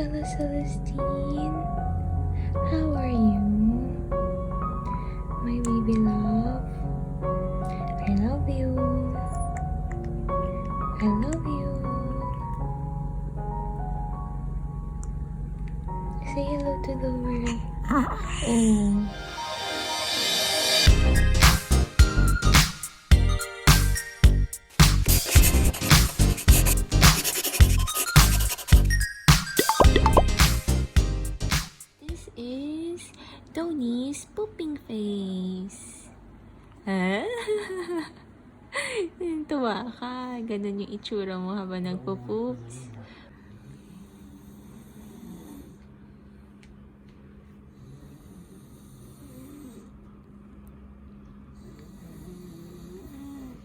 Celestine. How are you? My baby love. I love you. I love you. Say hello to the world. Oh. Toni's pooping face. Ha? Tuwa ka. Ganun yung itsura mo habang nagpo-poops.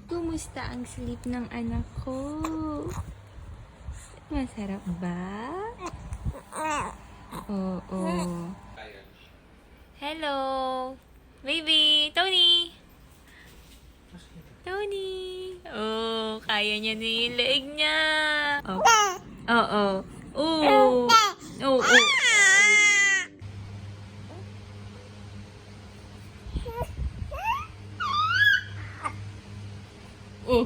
Kumusta ang sleep ng anak ko? Masarap ba? Oo. Hello, baby, Tony. Tony. Oh, kaya niya na yung leeg niya. Oh. Oo. Oo. Oo. Oh. Oh.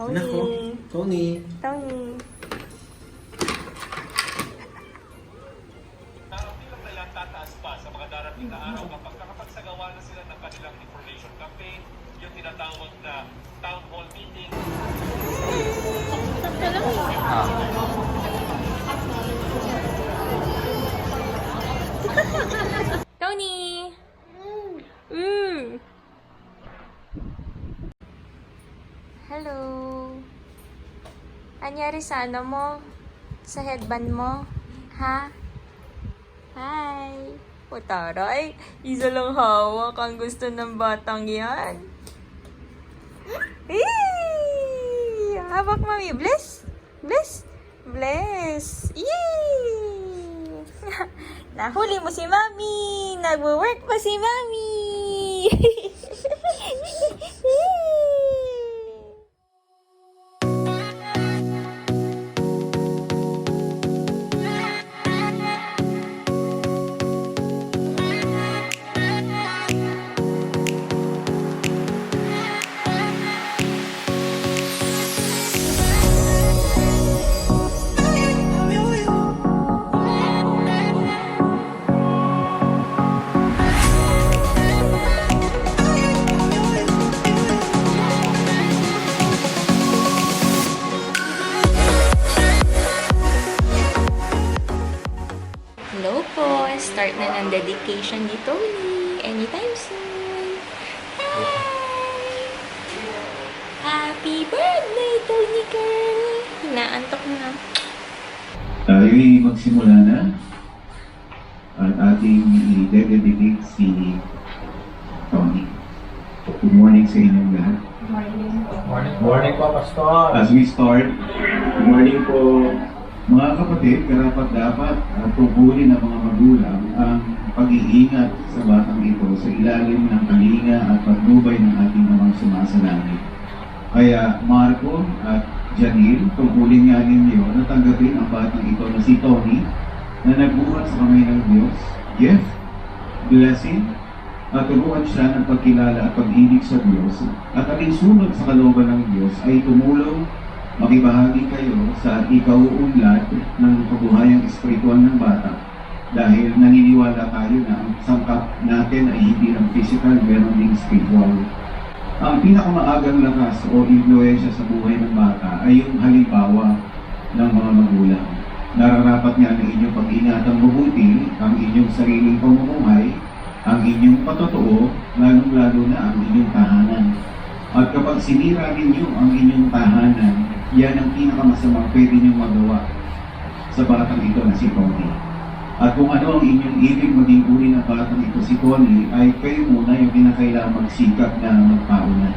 Tony. Tony. Tony. Bilang nila tataas pa sa mga darating na araw kapag nakapagsagawa na sila ng kanilang information campaign, yung tinatawag na town hall meeting. Tony! Hello! Anyari sa ano mo? Sa headband mo? Ha? Hi! O taray, isa lang hawak ang gusto ng batang yan. Eee! Hawak mami. Bless! Bless! Bless! Yay! Nahuli mo si mami! Nagwo-work pa si mami! Hello po! Start na ng dedication ni Tony. Anytime soon. Hi! Happy birthday, TONI-girl! Naantok na. Tayo'y magsimula na at ating i-dedicate si Tony. Good morning sa inyong lahat. Morning po, Pastor. As we start, good morning po. Mga kapatid, karapat-dapat tungkulin ng mga magulang ang pag-iingat sa batang ito sa ilalim ng kalinga at patnubay ng ating amang sumasalangit. Kaya Marco at Janil, tungkulin nga ninyo na tanggapin ang batang ito na si Tony na nagbuhat sa kamay ng Diyos, gift, blessing, at turuan siya ng pagkilala at pag-ibig sa Diyos at ating sunod sa kalooban ng Diyos ay tumulong makibahagi kayo sa ikauunlad ng kabuhayang espiritual ng bata dahil naniniwala tayo na ang sangkap natin ay hindi lang physical, meron ding spiritual. Ang pinakamaagang lakas o influensya sa buhay ng bata ay yung halimbawa ng mga magulang. Nararapat nga ng inyong pag-ingatang mabuti ang inyong sariling pamumuhay, ang inyong patotoo, lalong-lalo na ang inyong tahanan. At kapag sinira ninyo ang inyong tahanan, yan ang pinakamasamang pwede niyong magawa sa batang ito na si Tony. At kung ano ang inyong ibig maging uri ng batang ito si Tony, ay kayo muna yung pinakailangang magsikap na magpauna.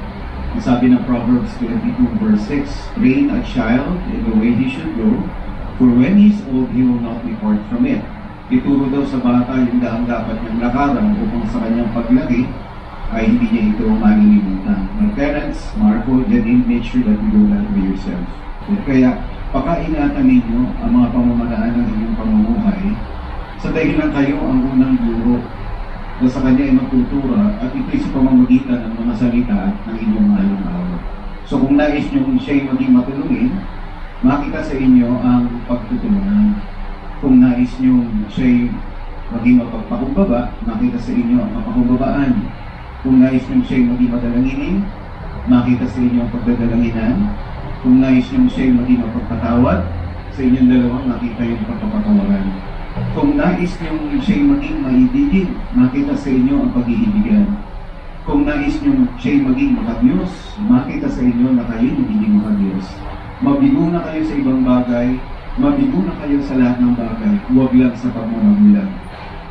Sabi ng Proverbs 22 verse 6, train a child in the way he should go, for when he is old, he will not depart from it. Ituro daw sa bata yung daang dapat niyang lakaran upang sa kanyang paglaki ay hindi niya ito malilimutan. My parents, Marco, Janine, make sure that you do that with yourself. Kaya, pakaingatan ninyo ang mga pamamaraan ng inyong pamumuhay sa dahilan kayo ang unang guro na sa kanya ay magtutura at ito'y sa pamamagitan ng mga salita ng inyong araw-araw. So kung nais nyo siya'y maging matulungin, makita sa inyo ang pagtutulungan. Kung nais nyo siya'y maging mapagpakumbaba, makita sa inyo ang papakumbabaan. Kung nais nyo siya'y maging madalanginin, makita sa inyo ang pagdadalanginan. Kung nais nyo siya'y maging mapagpatawad, sa inyong dalawang makita yung pagpapatawaran. Kung nais nyo siya'y maging maibigin, makita sa inyo ang pag-iibigan. Kung nais nyo siya'y maging makadiyos, makita sa inyo na kayo hindi makadiyos. Mabigo na kayo sa ibang bagay, mabigo na kayo sa lahat ng bagay, huwag lang sa pagmamagulang.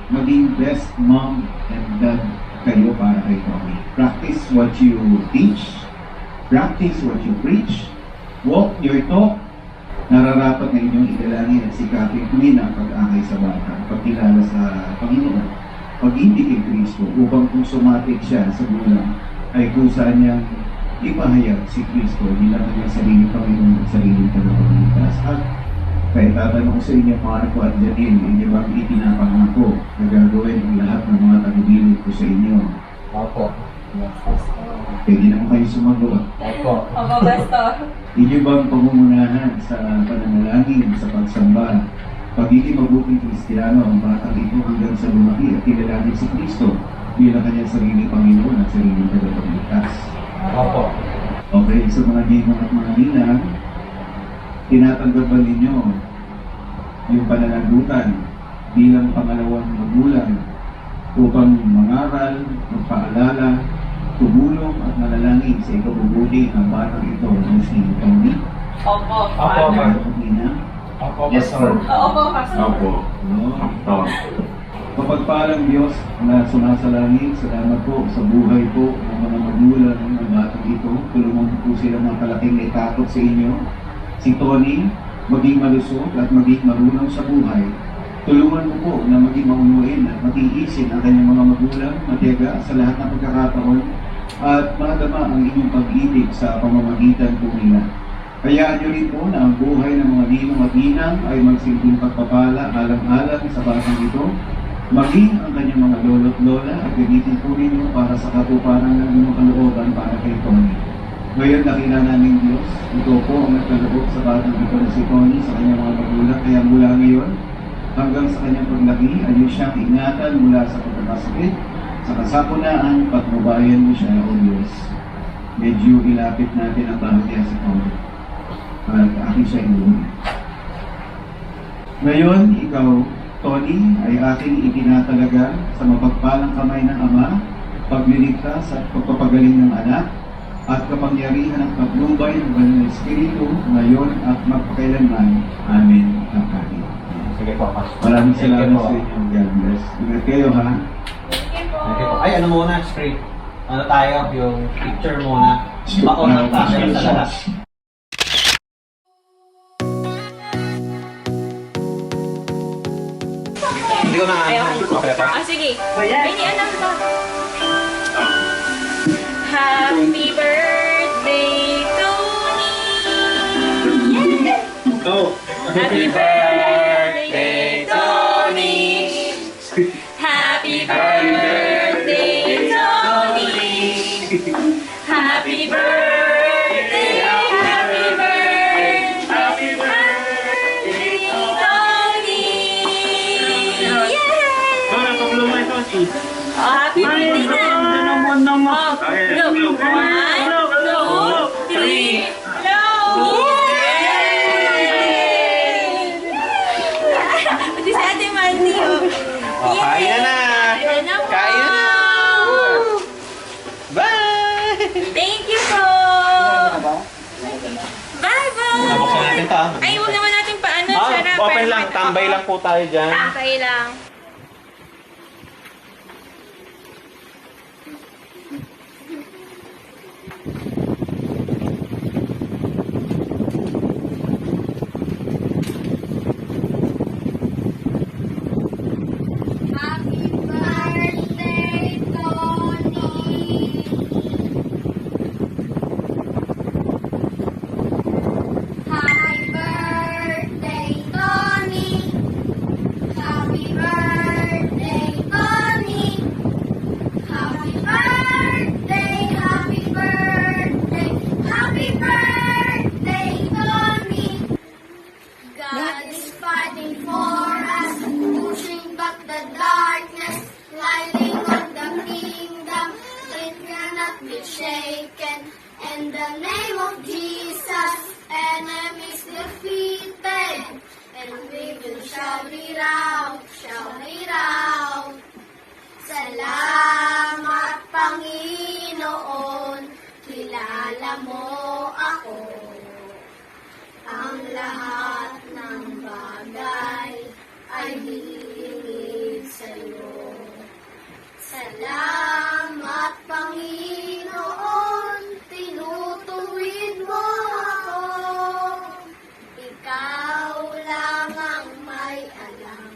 Maging best mom and dad kayo para kay Tony. Practice what you teach, practice what you preach, walk your talk. Nararapat na inyong idalangin at sikapin kunin ang pag-akay sa bata, pagkilala sa Panginoon, pag-ibig kay Kristo, upang kung sumatik siya sa gulang, ay kusa niyang ipahayag si Kristo bilang kanyang sarili Panginoon at sarili tagapagligtas. At kaya tatanong ko sa inyo, Marco at Janine, hindi ba itinapangako na gagawin ang lahat ng mga tagubilin ko sa inyo? Opo. Pwede naman kayo sumagot. Opo. Opo, Pastor. Inyo bang pangumunahan sa pananalangin, sa pagsamba, pagiging mabuting Kristiyano ang batang ito hanggang sa lumaki at kilalanin si Kristo bilang kanyang sarili Panginoon at sarili tagapagligtas? Opo. Okay, sa mga ginang at mga ninang, tinatanggap ba ninyo yung pananagutan bilang pangalawang magulang upang mangaral, magpaalala, tumulong at manalangin sa ikabubuti ng batang ito na si Tony? Opo. Opo. Opo, Yes, sir. Opo, Pastor. Opo. No? Kapagpalang Diyos na sumasalangit, salamat po sa buhay po ng mga magulang ng batang ito. Tulungan po sila mga kalaking itatot sa inyo. Si Tony, maging malusog at maging marunong sa buhay. Tulungan mo po na maging maunuin at matiisin ang kanyang mga magulang, matiyaga sa lahat ng pagkakataon at madama ang inyong pag-ibig sa pamamagitan po nila. Hayaan niyo rin po na ang buhay ng mga ninong at ninang ay magsilbing pagpapala alang-alang sa batang ito, maging ang kanyang mga lolo't lola at gamitin po ninyo para sa katuparan ng inyong kalooban para kay Tony. Ngayon nakilala namin Diyos, ito po ang nagkaloob sa batang ito na si Tony sa kanyang mga magulang, kaya mula ngayon hanggang sa kanyang paglaki ay siyang ingatan mula sa pagkakasakit, sa kasapunaan, patnubayan mo siya o Diyos. Medyo ilapit natin ang bahagya sa Tony at aking siya inuwi. Ngayon, ikaw, Tony, ay aking itinatalaga sa mapagpalang kamay ng Ama, pagliligtas at pagpapagaling ng anak, at kapangyarihan ng patnubay ng Banal na Espiritu ngayon at magpakailanman. Amen. Amen. Sige po, Pastor. Maraming Thank you salamat po. sa inyo. God bless. Ingat kayo ha. Thank you po. Ay, ano muna, straight. Ano tayo, yung picture muna. Maunang tayo sa lahat. Hindi ko na okay pa. Sige. Bini, anak ba? Happy birthday, Tony! Oh! Happy birthday, Tony! Happy birthday, Tony! Happy birthday, happy birthday, Tony! Yay! Oh, happy birthday na! Oh, look. 1, 2, 3. Hello! Yay! Pati si Ate Mandy, oh. Oh, kain na! Kain na po! Kain na! Bye! Thank you po! Bye-bye! Nabuksan natin ito. Ay, huwag naman natin paano. Sarap. Open lang. Tambay lang po tayo dyan. Tambay lang. shawty-raw. Salamat, Panginoon, kilala mo ako. Ang lahat ng bagay ay hilig sa'yo. Salamat, Panginoon, tinutuwid mo ako. Ikaw lang ang may alam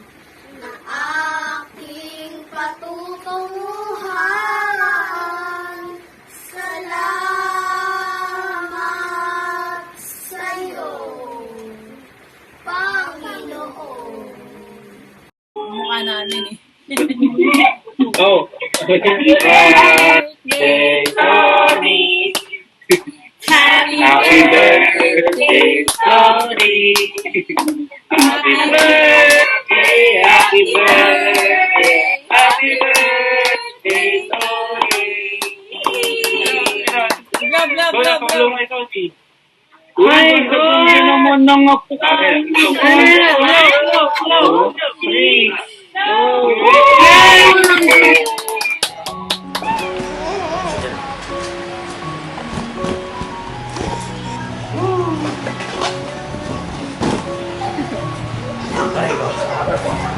na aking patutunguhan. Salamat sa'yo, Panginoon. Mukha namin eh. Oh. Happy birthday, Tony. Happy birthday, Tony. Happy birthday, happy birthday, happy birthday, Tony. Love, love, love, love. Ay, gawin naman ng ako.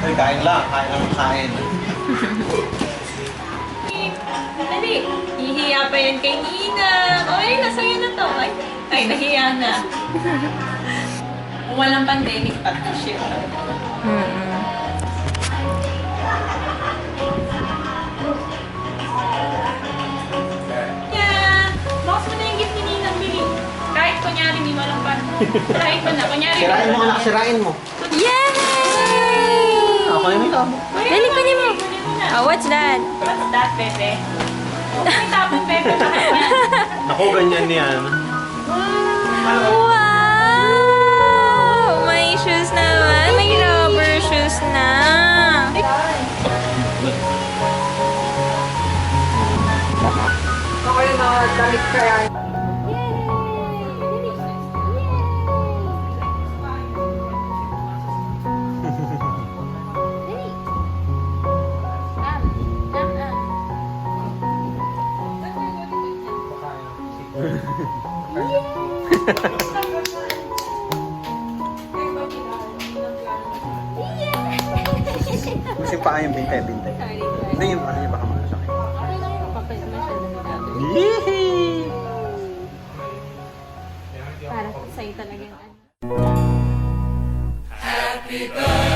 Ay, kain lang. Kain lang kain. Dali. Hihiya pa yan kay Nina. Ay, nasa'yo na to. Ay, nahiya na. Kung walang pandemic pa to shit. Yeah. Box mo na yung gift ni Nina. Bili. Kahit kunyari, di walang pan. Kahit ko na. Kunyari, Sirain mo, anak. Sirain mo. Yay! Ako na yung ikaw. Dali, kunin mo. Oh, what's that? What's that, Pepe? Okay, tapos Pepe pa kanya. Naku, ganyan yan. Wow! May shoes naman. May rubber shoes na. Ako yung mga damit kaya. Kasi pa yung binte-binte. Hindi yung ano yung baka makasakit. Yehey! Para sa'yo talaga yan. Happy birthday.